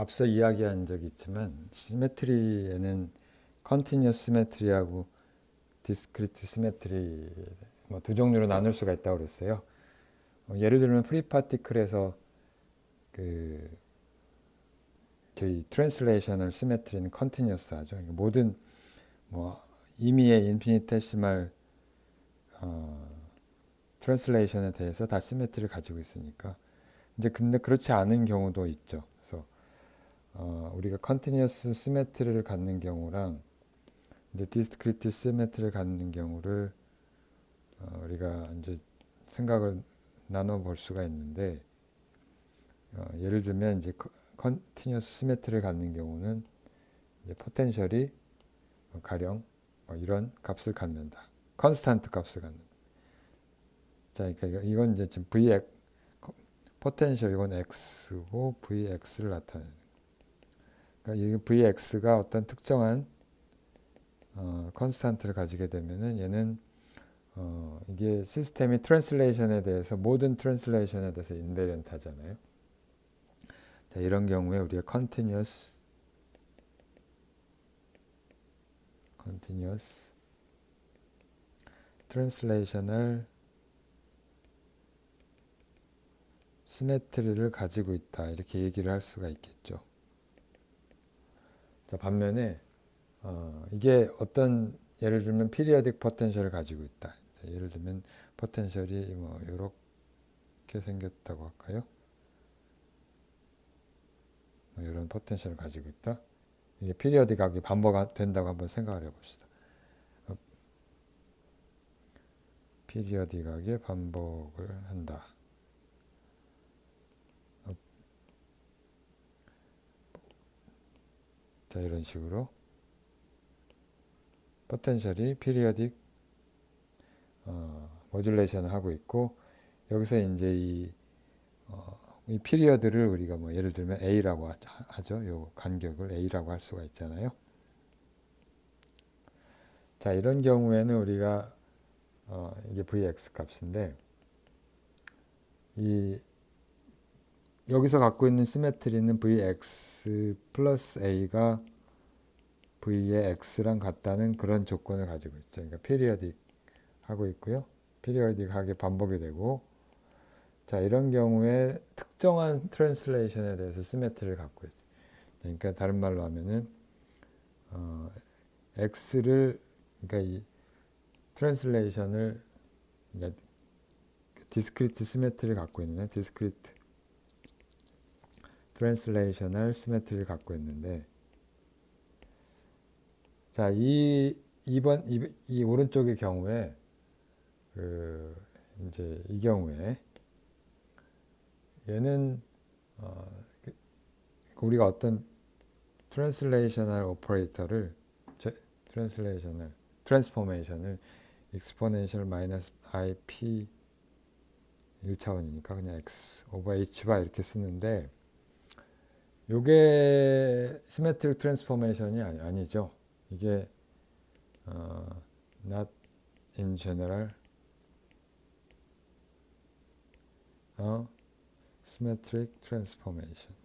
앞서 이야기한 적이 있지만 시메트리에는 컨티뉴어스 시메트리하고 디스크리트 시메트리 뭐 두 종류로 나눌 수가 있다고 그랬어요. 예를 들면 프리 파티클에서 그 저희 트랜슬레이셔널 시메트리는 컨티뉴어스 하죠. 그러니까 모든 뭐 임의의 인피니테시말 트랜슬레이션에 대해서 다 시메트리를 가지고 있으니까 이제 근데 그렇지 않은 경우도 있죠. 그래서 우리가 컨티뉴어스 시메트리를 갖는 경우랑 이제 디스크리트 시메트리를 갖는 경우를 우리가 이제 생각을 나눠 볼 수가 있는데 예를 들면 이제 컨티뉴어스 시메트리를 갖는 경우는 이제 포텐셜이 가령 이런 값을 갖는다. 컨스탄트 값을 갖는다. 자, 그러니까 이건 이제 지금 Vx 포텐셜 이건 x고 Vx를 나타내는. 그러니까 이 Vx가 어떤 특정한 컨스탄트를 가지게 되면은 얘는 이게 시스템이 트랜슬레이션에 대해서 모든 트랜슬레이션에 대해서 인베리언트 하잖아요. 자, 이런 경우에 우리가 continuous translational 시메트리를 가지고 있다 이렇게 얘기를 할 수가 있겠죠. 자, 반면에 이게 어떤 예를 들면 피리어딕 포텐셜을 가지고 있다. 자, 예를 들면 포텐셜이 뭐 이렇게 생겼다고 할까요? 이런 포텐셜을 가지고 있다. 이게 피리어딕하게 반복된다고 한번 생각을 해봅시다. 피리어딕하게 반복을 한다. 자, 이런 식으로 포텐셜이 피리어딕 모듈레이션을 하고 있고 여기서 이제 이 피리어드를 우리가 뭐 예를 들면 A라고 하죠. 요 간격을 A라고 할 수가 있잖아요. 자, 이런 경우에는 우리가 이게 Vx 값인데 여기서 갖고 있는 시메트리는 Vx 플러스 A가 V의 X랑 같다는 그런 조건을 가지고 있죠. 그러니까 피리어딕 하고 있고요. 피리어딕하게 반복이 되고 자, 이런 경우에 특정한 트랜슬레이션에 대해서 시메트리를 갖고 있죠. 그러니까 다른 말로 하면은 X를 그러니까 이 트랜슬레이션을 그러니까 디스크리트 시메트리를 갖고 있는 디스크리트 트랜슬레이셔널 시메트리를 갖고 있는데 자, 이 오른쪽의 경우에 이제 이 경우에 얘는 우리가 어떤 트랜슬레이셔널 오퍼레이터를 트랜슬레이셔널 트랜스포메이션을 exponential 마이너스 ip 1차원이니까 그냥 x 오버 h바 이렇게 쓰는데 요게 시메트릭 트랜스포메이션이 아니죠. 이게 not in general symmetric transformation.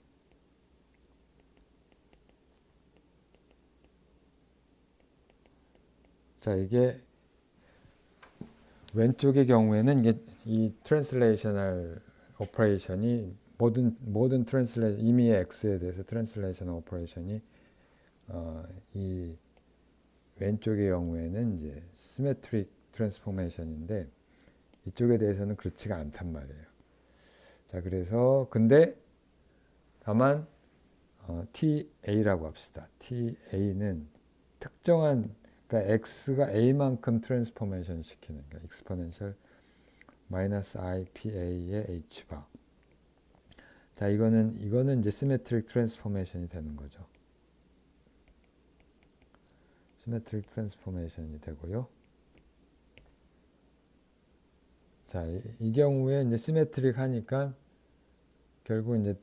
자, 이게 왼쪽의 경우에는 이게 이 트랜슬레이셔널 오퍼레이션이 모든 트랜슬레이션 임의의 x에 대해서 트랜슬레이셔널 오퍼레이션이 이 왼쪽의 경우에는 이제 시메트릭 트랜스포메이션인데 이쪽에 대해서는 그렇지가 않단 말이에요. 자, 그래서 근데 다만 TA라고 합시다. TA는 특정한 그러니까 X가 A만큼 트랜스포메이션 시키는 그러니까 익스포넨셜 마이너스 IPA의 H바. 자, 이거는 이제 시메트릭 트랜스포메이션이 되는 거죠. 시메트릭 트랜스포메이션이 되고요. 자, 이 경우에 이제 시메트릭 하니까 결국 이제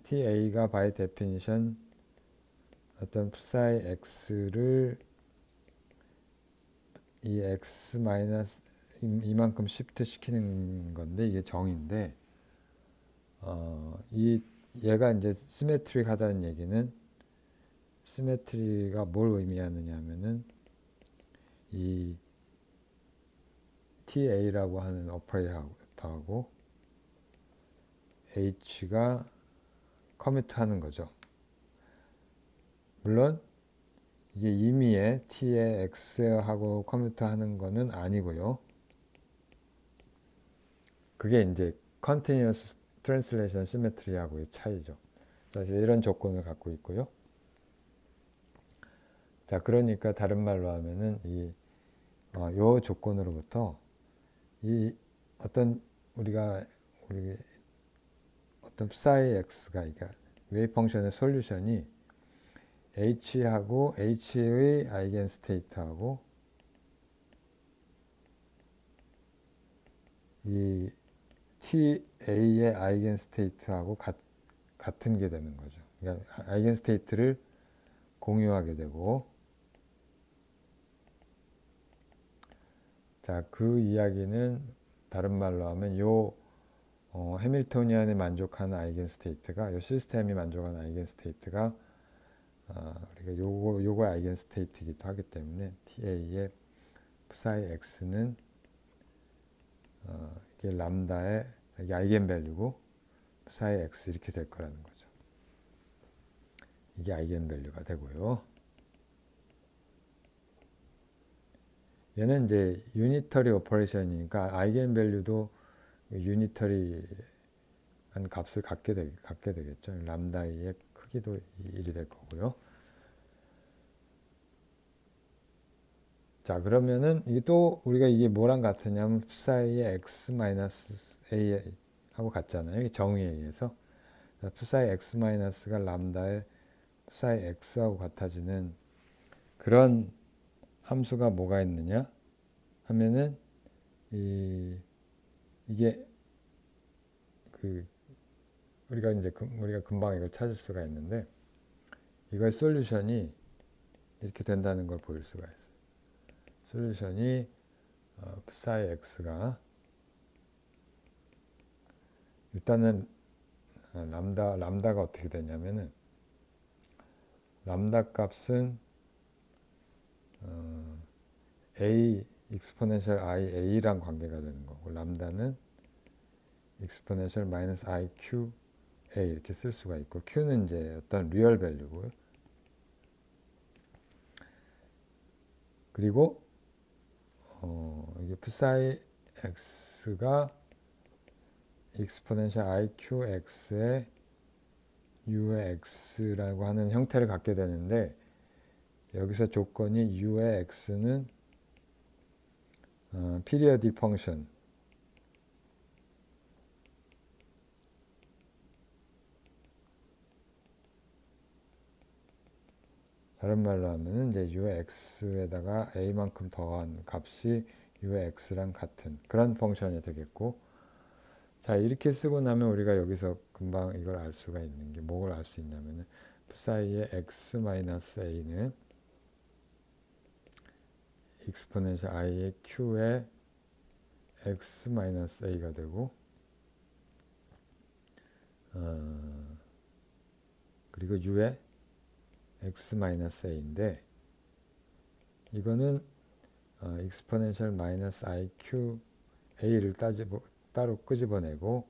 TA가 by definition 어떤 psi x를 이 x 마이너스 이만큼 시프트 시키는 건데 이게 정인데 이 얘가 이제 시메트릭하다는 얘기는 시메트리가 뭘 의미하느냐 하면은 이 TA라고 하는 오퍼레이터하고 H가 커미트하는 거죠. 물론 이게 임의의 T에 X하고 커미트하는 거는 아니고요. 그게 이제 Continuous Translation Symmetry하고의 차이죠. 그래서 이런 조건을 갖고 있고요. 자, 그러니까 다른 말로 하면은 요 조건으로부터 이 어떤 우리 어떤 psi x가 그러니까 웨이브 펑션의 솔루션이 h하고 h의 아이겐 스테이트하고 이 ta의 아이겐 스테이트하고 같은 게 되는 거죠. 그러니까 아이겐 스테이트를 공유하게 되고, 자, 그 이야기는 다른 말로 하면 해밀토니안에 만족하는 아이겐 스테이트가 요 시스템이 만족하는 아이겐 스테이트가 우리가 요거 아이겐 스테이트이기도 하기 때문에 TA의 psi x는 이게 람다의 이게 아이겐 밸류고 psi x 이렇게 될 거라는 거죠. 이게 아이겐 밸류가 되고요. 얘는 이제 유니터리 오퍼레이션이니까 아이겐 밸류도 유니터리한 값을 갖게 되겠죠. 람다의 크기도 1이 될 거고요. 자, 그러면은 이게 또 우리가 이게 뭐랑 같으냐면 psi의 x-a 하고 같잖아요. 정의에 의해서. 자, psi x-가 람다의 psi x하고 같아지는 그런 함수가 뭐가 있느냐 하면은 이게 우리가 금방 이걸 찾을 수가 있는데 이거의 솔루션이 이렇게 된다는 걸 보일 수가 있어요. 솔루션이 psi x가 일단은 람다가 어떻게 되냐면은 람다 값은 a exponential i a랑 관계가 되는 거고 람다는 exponential minus i q a 이렇게 쓸 수가 있고 q는 이제 어떤 리얼 밸류고요. 그리고 이게 psi x가 exponential i q x의 u의 x라고 하는 형태를 갖게 되는데 여기서 조건이 u의 x는 periodic function 다른 말로 하면은 이제 u의 x에다가 a만큼 더한 값이 u의 x랑 같은 그런 펑션이 되겠고, 자, 이렇게 쓰고 나면 우리가 여기서 금방 이걸 알 수가 있는 게 뭘 알 수 있냐면은 psi의 x-a는 exponential i의 q의 x-a가 되고 그리고 u의 x-a인데 이거는 exponential minus iq a를 따로 끄집어내고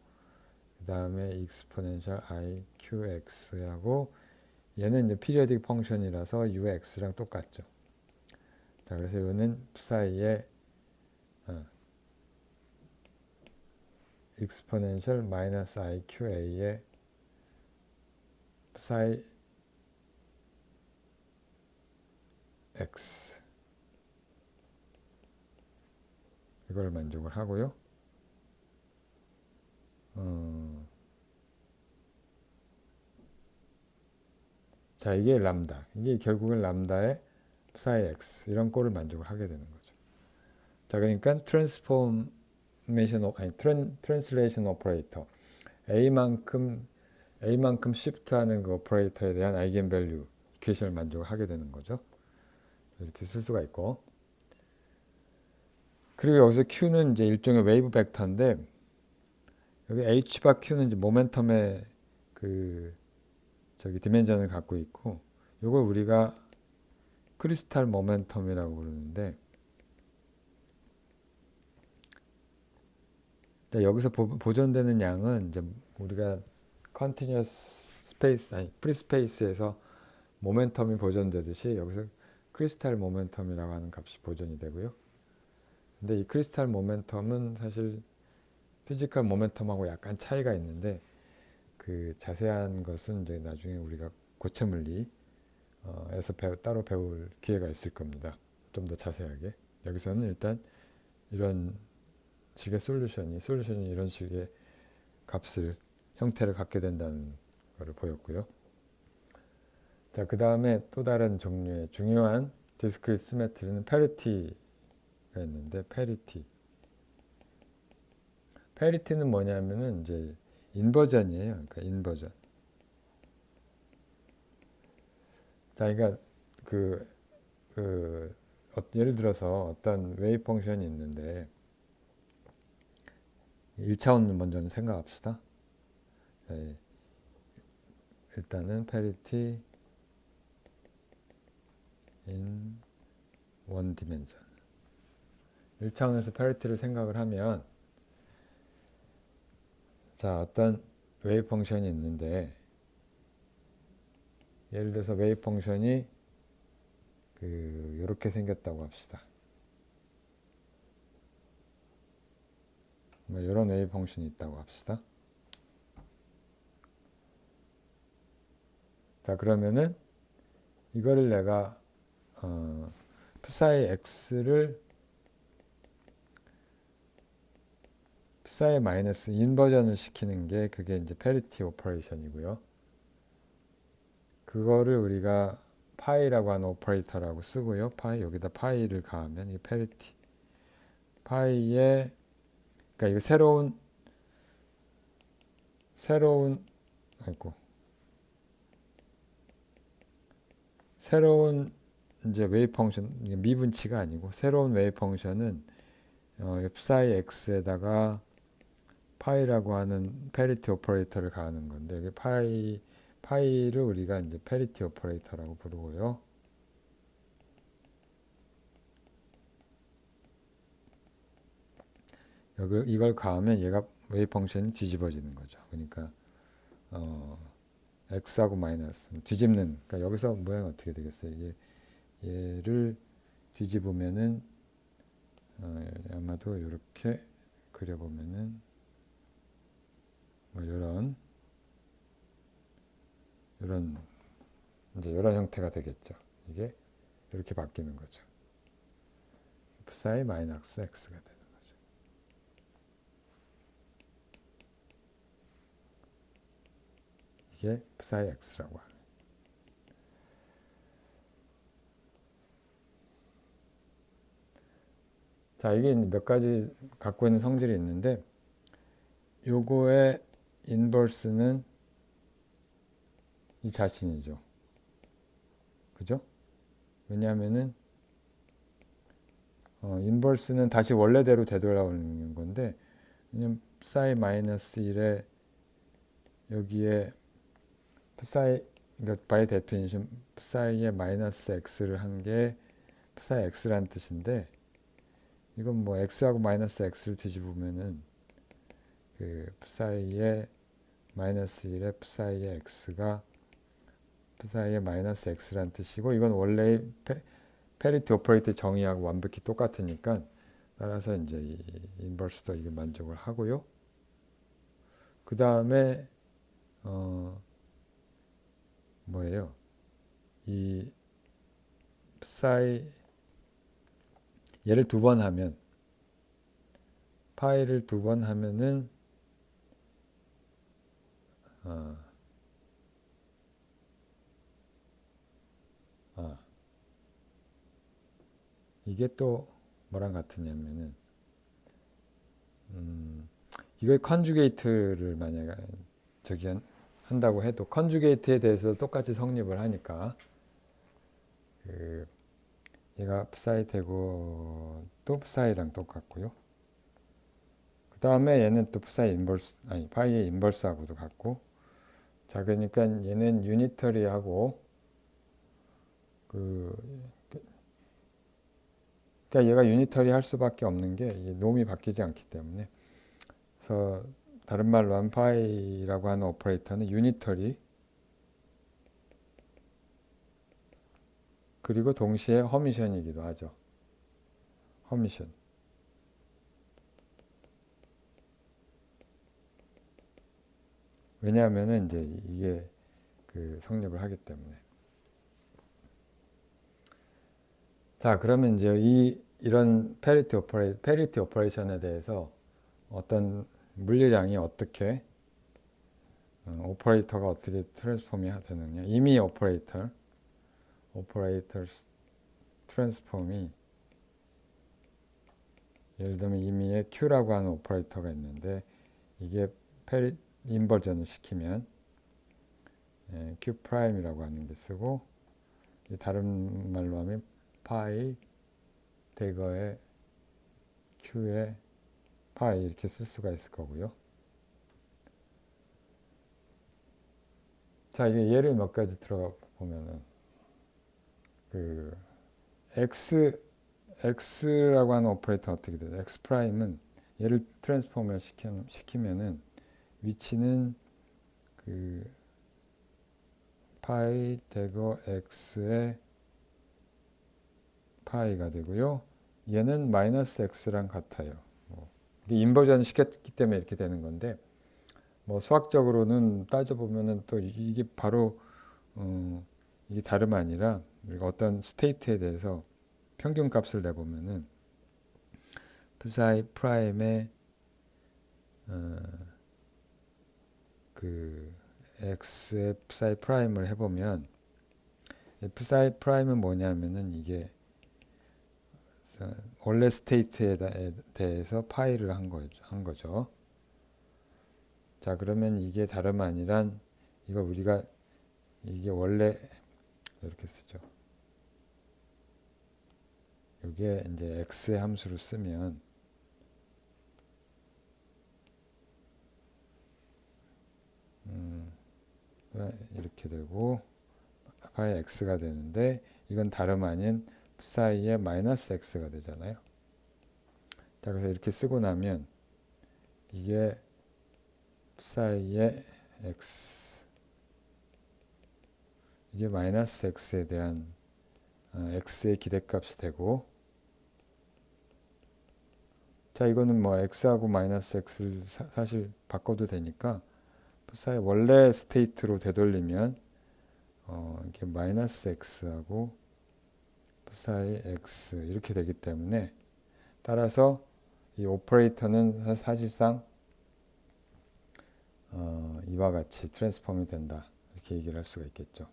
그 다음에 exponential iqx하고 얘는 이제 periodic 펑션이라서 u의 x랑 똑같죠. 자, 그래서 이거는 psi의 exponential minus iqa의 psi x 이걸 만족을 하고요. 자, 이게 람다. 이게 결국은 람다의 psi x 이런 꼴을 만족을 하게 되는 거죠. 자, 그러니까 트랜슬레이션 오퍼레이터 a만큼 시프트하는 그 오퍼레이터에 대한 아이겐 밸류 이퀘이션을 만족을 하게 되는 거죠. 이렇게 쓸 수가 있고, 그리고 여기서 q는 이제 일종의 웨이브 벡터인데 여기 h바 q는 이제 모멘텀의 그 저기 디멘전을 갖고 있고, 이걸 우리가 크리스탈 모멘텀이라고 부르는데, 여기서 보존되는 양은 이제 우리가 컨티뉴어스 스페이스, 아니 프리 스페이스에서 모멘텀이 보존되듯이 여기서 크리스탈 모멘텀이라고 하는 값이 보존이 되고요. 근데 이 크리스탈 모멘텀은 사실 피지컬 모멘텀하고 약간 차이가 있는데, 그 자세한 것은 이제 나중에 우리가 고체 물리에서 따로 배울 기회가 있을 겁니다. 좀 더 자세하게. 여기서는 일단 이런 식의 솔루션이 이런 식의 값을, 형태를 갖게 된다는 것을 보였고요. 자, 그 다음에 또 다른 종류의 중요한 디스크리트 시메트리는 페리티가 있는데, 페리티는 뭐냐면은 이제 인버전이에요. 그러니까 인버전. 자, 그러니까 예를 들어서 어떤 웨이브 펑션이 있는데, 1차원 먼저 생각합시다. 네, 일단은 parity in one dimension. 1차원에서 parity를 생각을 하면, 자, 어떤 웨이브 펑션이 있는데, 예를 들어서 웨이브 펑션이 이렇게 생겼다고 합시다. 이런 웨이브 펑션이 있다고 합시다. 자, 그러면은 이거를 내가 psi x를 psi 마이너스 인버전을 시키는 게 그게 이제 페리티 오퍼레이션이고요. 그거를 우리가 파이라고 하는 오퍼레이터라고 쓰고요. 여기다 파이를 가하면 이 페리티 파이에, 그러니까 이거 새로운 이제 웨이브 펑션, 미분치가 아니고 새로운 웨이브 펑션은 psi x에다가 파이라고 하는 페리티 오퍼레이터를 가하는 건데, 여기 파이를 우리가 이제 페리티 오퍼레이터라고 부르고요. 이걸 가하면 얘가 웨이브 펑션이 뒤집어지는 거죠. 그러니까 x하고 마이너스 뒤집는, 그러니까 여기서 모양이 어떻게 되겠어요? 얘를 뒤집으면은 아마도 이렇게 그려보면은 이런 형태가 되겠죠. 이게 이렇게 바뀌는 거죠. psi 마이너스 x가 되는 거죠. 이게 psi x라고 합니다. 자, 이게 몇 가지 갖고 있는 성질이 있는데, 요거의 인버스는 이 자신이죠. 그죠? 왜냐하면은 인버스는 다시 원래대로 되돌아오는 건데, 왜냐면 psi 마이너스 1에 여기에 psi, 그러니까 by definition psi의 마이너스 x를 한 게 psi x라는 뜻인데, 이건 뭐 x하고 마이너스 x를 뒤집으면은 psi의 마이너스 1에 psi의 x가 psi의 마이너스 x라는 뜻이고, 이건 원래 페리티 오퍼레이터 정의하고 완벽히 똑같으니까, 따라서 이제 이 인버스도 이게 만족을 하고요. 그 다음에 뭐예요? 이 psi 얘를 2번 하면, 파이를 2번 하면은 이게 또 뭐랑 같으냐면은 이거의 컨주게이트를 만약에 한다고 해도 컨주게이트에 대해서 똑같이 성립을 하니까 얘가 psi 되고 또 psi랑 똑같고요. 그 다음에 얘는 또 psi 인버스, 아니 파이의 인버스하고도 같고, 자, 그러니까 얘는 유니터리하고 그러니까 얘가 유니터리 할 수밖에 없는 게 이 놈이 바뀌지 않기 때문에. 그래서 다른 말로 한 파이라고 하는 오퍼레이터는 유니터리 그리고 동시에 허미션이기도 하죠. 허미션. 왜냐하면은 이제 이게 그 성립을 하기 때문에. 자, 그러면 이제 이런 페리티 오퍼레이션에 대해서 어떤 물리량이 어떻게 오퍼레이터가 어떻게 트랜스폼이 되느냐. 이미 오퍼레이터 트랜스폼이 예를 들면 이미의 Q라고 하는 오퍼레이터가 있는데 이게 인버전을 시키면 Q 프라임이라고 하는 게 쓰고 다른 말로 하면 파이 대거의 Q의 파이 이렇게 쓸 수가 있을 거고요. 자, 이게 예를 몇 가지 들어가 보면은 그 x라고 하는 오퍼레이터 어떻게 돼요? x 프라임은 얘를 트랜스폼을 시키면은 위치는 그 파이 대거 x의 파이가 되고요. 얘는 마이너스 x랑 같아요. 이게 인버전 시켰기 때문에 이렇게 되는 건데 뭐 수학적으로는 따져보면은 또 이게 바로 이게 다름 아니라 우리가 어떤 스테이트에 대해서 평균값을 내보면은 psi 프라임의 그 x의 psi 프라임을 해보면 psi 프라임은 뭐냐면은 이게 원래 스테이트에 대해서 파이를 한 거죠. 자, 그러면 이게 다름 아니란 이걸 우리가 이게 원래 이렇게 쓰죠. 이게 이제 x의 함수로 쓰면 이렇게 되고 파이 x가 되는데 이건 다름 아닌 psi의 마이너스 x가 되잖아요. 자, 그래서 이렇게 쓰고 나면 이게 psi의 x 이게 마이너스 x에 대한 x의 기대값이 되고 자, 이거는 뭐 x하고 마이너스 x를 사실 바꿔도 되니까 psi의 원래 스테이트로 되돌리면 이게 마이너스 x하고 psi x 이렇게 되기 때문에 따라서 이 오퍼레이터는 사실상 이와 같이 트랜스폼이 된다 이렇게 얘기를 할 수가 있겠죠.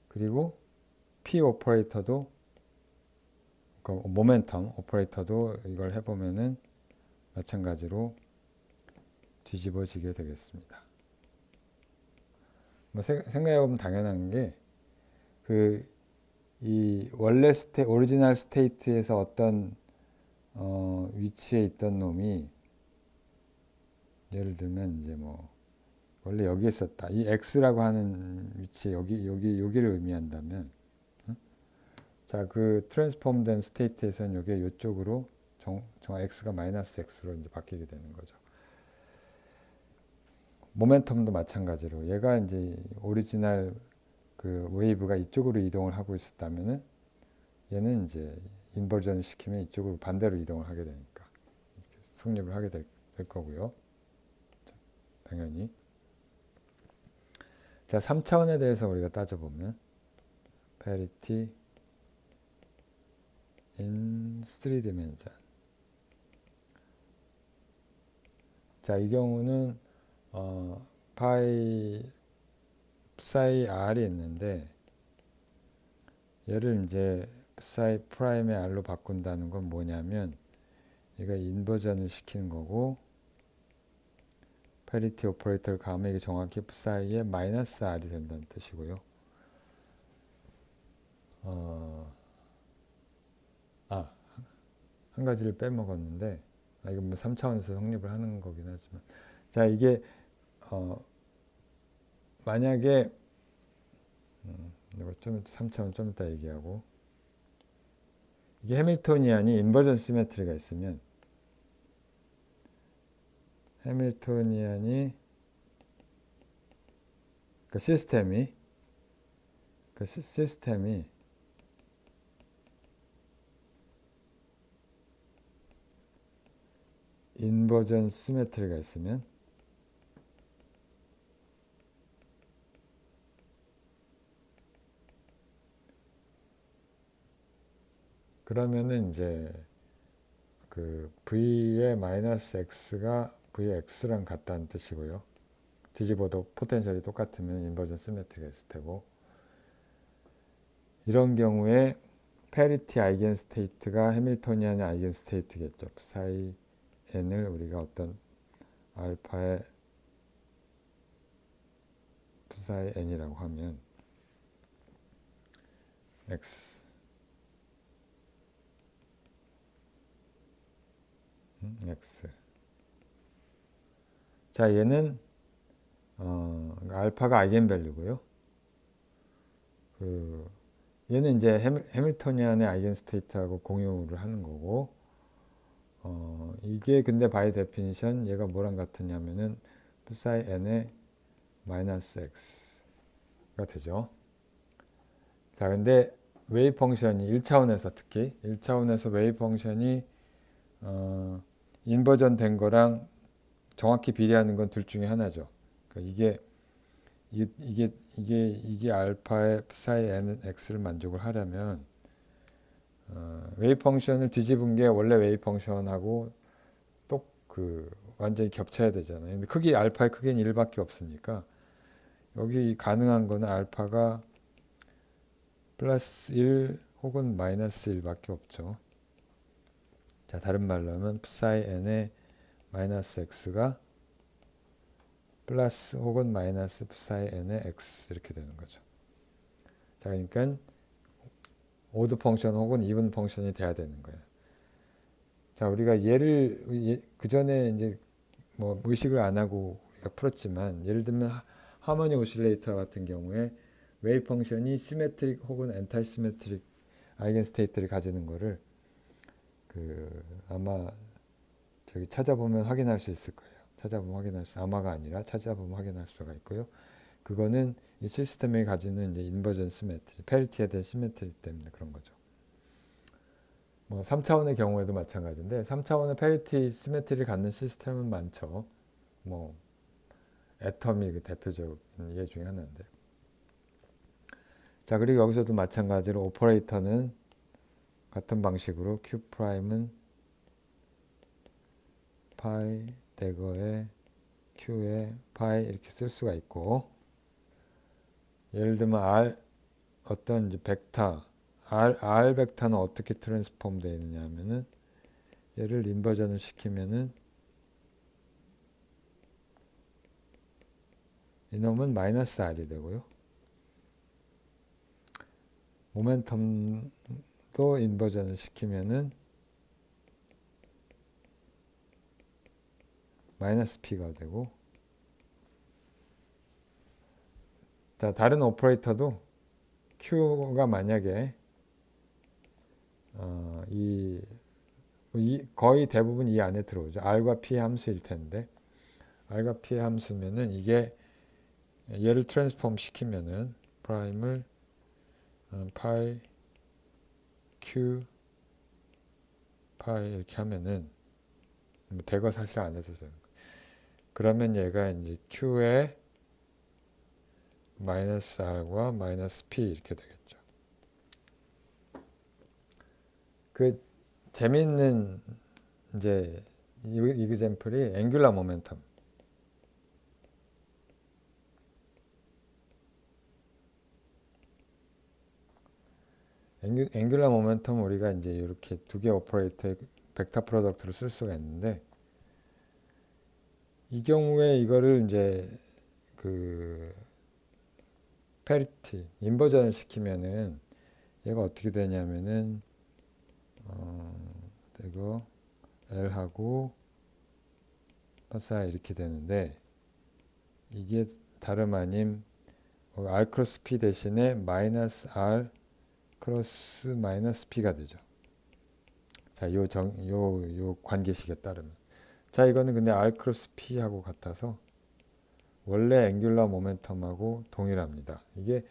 그리고 p 오퍼레이터도 그 모멘텀 오퍼레이터도 이걸 해보면은 마찬가지로 뒤집어지게 되겠습니다. 뭐 생각해보면 당연한 게 이 원래 오리지널 스테이트에서 어떤 위치에 있던 놈이 예를 들면 이제 뭐 원래 여기 있었다. 이 x라고 하는 위치 여기를 의미한다면 자, 그 트랜스폼된 스테이트에서는 여기 이쪽으로 x가 마이너스 x로 이제 바뀌게 되는 거죠. 모멘텀도 마찬가지로 얘가 이제 오리지널 그 웨이브가 이쪽으로 이동을 하고 있었다면은 얘는 이제 인버전을 시키면 이쪽으로 반대로 이동을 하게 되니까 성립을 하게 될 거고요. 당연히. 자, 3차원에 대해서 우리가 따져보면 parity in 3dimension. 자, 이 경우는 psi r이 있는데 얘를 이제 psi 프라임의 r로 바꾼다는 건 뭐냐면 얘가 인버전을 시키는 거고 parity 오퍼레이터를 가하면 이게 정확히 psi의 마이너스 r이 된다는 뜻이고요. 한 가지를 빼먹었는데 이건 뭐 3차원에서 성립을 하는 거긴 하지만 자, 이게 만약에 이거 좀 3차원 좀 이따 얘기하고, 이게 해밀토니안이 인버전 시메트리가 있으면, 해밀토니안이 그 시스템이 인버전 시메트리가 있으면, 그러면은 이제 그 V의 마이너스 X가 Vx랑 같다는 뜻이고요. 뒤집어도 포텐셜이 똑같으면 인버전 시메트리가 있을 테고, 이런 경우에 페리티 아이겐 스테이트가 해밀토니안의 아이겐 스테이트겠죠. psi n을 우리가 어떤 알파의 psi n이라고 하면 x x. 자, 얘는 알파가 아이겐밸류고요. 얘는 이제 해밀토니안의 아이겐 스테이트하고 공유를 하는 거고, 이게 근데 바이 데피니션 얘가 뭐랑 같으냐면은 psi n의 마이너스 x가 되죠. 자, 근데 웨이브 펑션이 1차원에서 특히 1차원에서 웨이브 펑션이 인버전 된 거랑 정확히 비례하는 건 둘 중에 하나죠. 그러니까 이게 알파의 psi n x를 만족을 하려면 웨이브 펑션을 뒤집은 게 원래 웨이브 펑션하고 또 완전히 겹쳐야 되잖아요. 근데 크기 알파의 크기는 1밖에 없으니까 여기 가능한 거는 알파가 플러스 1 혹은 마이너스 1밖에 없죠. 자, 다른 말로 하면 psi n의 마이너스 x가 플러스 혹은 마이너스 psi n의 x 이렇게 되는 거죠. 자, 그러니까 오드 펑션 혹은 이븐 펑션이 돼야 되는 거예요. 자, 우리가 얘를 그 전에 이제 뭐 의식을 안 하고 우리가 풀었지만, 예를 들면 하모니 오실레이터 같은 경우에 웨이브 펑션이 시메트릭 혹은 엔타이 시메트릭 아이겐 스테이트를 가지는 거를 아마 저기 찾아보면 확인할 수 있을 거예요. 아마가 아니라 찾아보면 확인할 수가 있고요. 그거는 이 시스템이 가지는 이제 인버전 시메트리, 페리티에 대한 시메트리 때문에 그런 거죠. 뭐 3차원의 경우에도 마찬가지인데 3차원의 페리티 시메트리를 갖는 시스템은 많죠. 뭐 애텀이 그 대표적인 예 중에 하나인데. 자, 그리고 여기서도 마찬가지로 오퍼레이터는 같은 방식으로 Q 프라임은 파이 대거에 Q에 파이 이렇게 쓸 수가 있고, 예를 들면 R 어떤 이제 벡터 R 벡터는 어떻게 트랜스폼 되어 있느냐 하면은 얘를 인버전을 시키면은 이놈은 마이너스 R이 되고요. 모멘텀도 인버전을 시키면은 마이너스 P가 되고, 자, 다른 오퍼레이터도 Q가 만약에 거의 대부분 이 안에 들어오죠. R과 P 함수일 텐데, R과 P 함수면은 이게 얘를 트랜스폼 시키면은 프라임을 파이 Q 파이 이렇게 하면은 대거 사실 안 해도 돼요. 그러면 얘가 이제 Q에 마이너스 R과 마이너스 P 이렇게 되겠죠. 그 재미있는 이제 이 이그젬플이 앵귤러 모멘텀. 앵귤러 모멘텀 우리가 이제 이렇게 두 개 오퍼레이터의 벡터 프로덕트로 쓸 수가 있는데, 이 경우에 이거를 이제 페리티 인버전을 시키면은 얘가 어떻게 되냐면은 이거 L하고 파사 이렇게 되는데, 이게 다름 아닌 R 크로스 P 대신에 마이너스 R 크로스 마이너스 P가 되죠. 자, 요 관계식에 따르면. 자, 이거는 근데 R 크로스 P하고 같아서 원래 앵귤러 모멘텀하고 동일합니다. 이게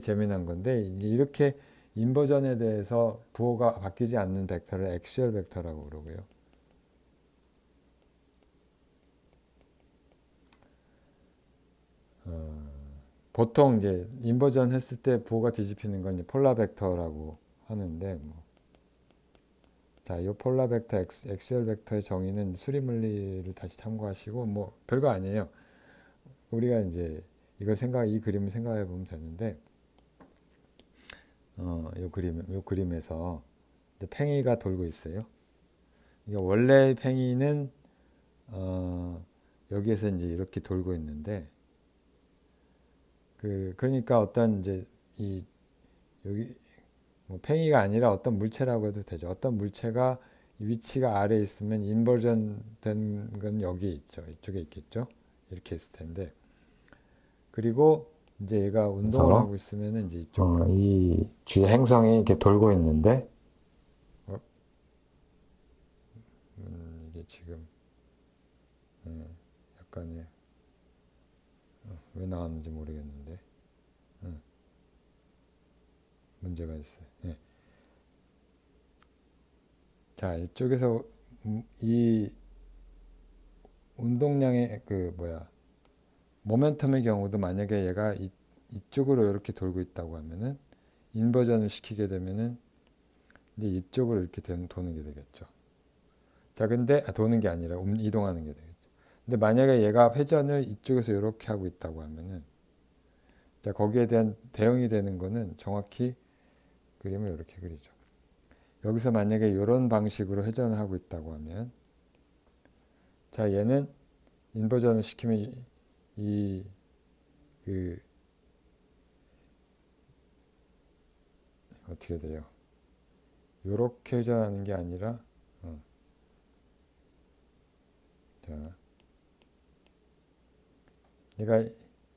재미난 건데, 이게 이렇게 인버전에 대해서 부호가 바뀌지 않는 벡터를 엑시얼 벡터라고 그러고요. 보통 이제 인버전 했을 때 부호가 뒤집히는 건 폴라 벡터라고 하는데, 자, 이 폴라 벡터 엑시얼 벡터의 정의는 수리 물리를 다시 참고하시고 뭐 별거 아니에요. 우리가 이제 이 그림을 생각해 보면 되는데, 요 그림에서 이제 팽이가 돌고 있어요. 이게 원래 팽이는 여기에서 이제 이렇게 돌고 있는데, 그러니까 어떤 이제 이 여기 뭐 팽이가 아니라 어떤 물체라고 해도 되죠. 어떤 물체가 위치가 아래에 있으면 인버전 된 건 여기 있죠. 이쪽에 있겠죠. 이렇게 있을 텐데. 그리고 이제 얘가 운동을 그래서 하고 있으면은 이제 이쪽으로. 이 주위 행성이 이렇게 돌고 있는데 어, 이게 지금 약간의 왜 나왔는지 모르겠는데 문제가 있어요. 예. 자, 이쪽에서 이 운동량의 모멘텀의 경우도 만약에 얘가 이쪽으로 이렇게 돌고 있다고 하면은 인버전을 시키게 되면은 이제 이쪽으로 이렇게 도는 게 되겠죠. 자, 근데 도는 게 아니라 이동하는 게 되겠죠. 근데 만약에 얘가 회전을 이쪽에서 이렇게 하고 있다고 하면은 자, 거기에 대한 대응이 되는 거는 정확히 그림을 이렇게 그리죠. 여기서 만약에 이런 방식으로 회전을 하고 있다고 하면 자, 얘는 인버전을 시키면 이 그 어떻게 돼요? 이렇게 회전하는 게 아니라 자, 얘가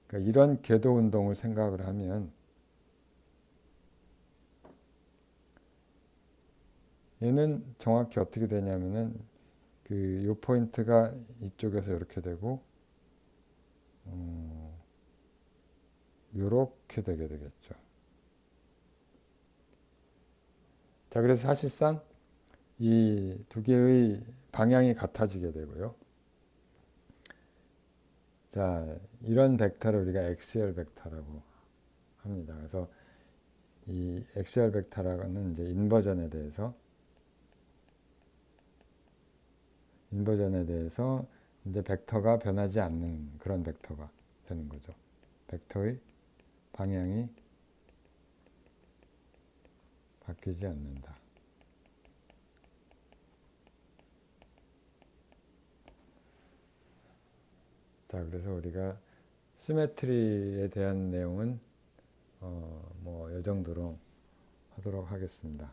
그러니까 이런 궤도 운동을 생각을 하면 얘는 정확히 어떻게 되냐면은 요 포인트가 이쪽에서 이렇게 되고 요렇게 되게 되겠죠. 자, 그래서 사실상 이 두 개의 방향이 같아지게 되고요. 자, 이런 벡터를 우리가 엑시얼 벡터라고 합니다. 그래서 이 엑시얼 벡터라는 이제 인버전에 대해서 이제 벡터가 변하지 않는 그런 벡터가 되는 거죠. 벡터의 방향이 바뀌지 않는다. 자, 그래서 우리가 시메트리에 대한 내용은 뭐 이 정도로 하도록 하겠습니다.